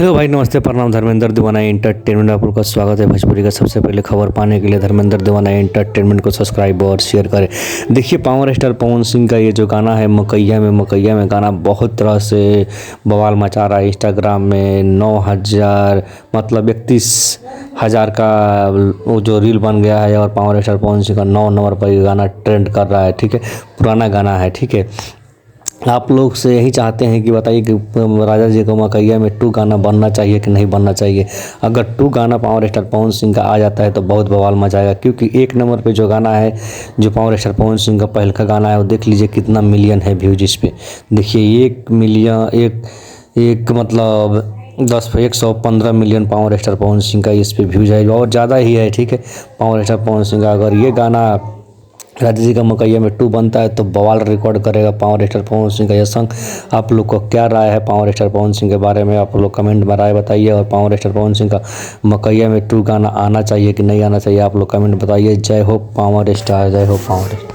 Hello भाई, नमस्ते, प्रणाम। धर्मेंद्र दीवाना एंटरटेनमेंट आप लोग का स्वागत है। भोजपुरी का सबसे पहले खबर पाने के लिए धर्मेंद्र दीवाना एंटरटेनमेंट को सब्सक्राइब और शेयर करें। देखिए, पावर स्टार पवन सिंह का ये जो गाना है मकैया में गाना बहुत तरह से बवाल मचा रहा है। इंस्टाग्राम में 9,000 मतलब 31,000 का वो जो रील बन गया है और पावर स्टार पवन सिंह का 9 नंबर पर ये गाना ट्रेंड कर रहा है। ठीक है, पुराना गाना है। ठीक है, आप लोग से यही चाहते हैं कि बताइए कि राजा जी को मकैया में 2 गाना बनना चाहिए कि नहीं बनना चाहिए। अगर 2 गाना पावर स्टार पवन सिंह का आ जाता है तो बहुत बवाल मचाएगा, क्योंकि 1 नंबर पे जो गाना है, जो पावर स्टार पवन सिंह का पहल का गाना है, वो देख लीजिए कितना मिलियन है व्यूज इस पे। देखिए 1 मिलियन एक मतलब 115 million power star Pawan Singh का इस पे व्यूज है, और ज़्यादा ही है। ठीक है, पावर स्टार पवन सिंह का अगर ये गाना राजा जी का मकैया में 2 बनता है तो बवाल रिकॉर्ड करेगा पावर स्टार पवन सिंह का यह सॉन्ग। आप लोग को क्या राय है पावर स्टार पवन सिंह के बारे में? आप लोग कमेंट में राय बताइए। और पावर स्टार पवन सिंह का मकैया में 2 गाना आना चाहिए कि नहीं आना चाहिए, आप लोग कमेंट बताइए। जय हो पावर स्टार, जय हो पावर स्टार।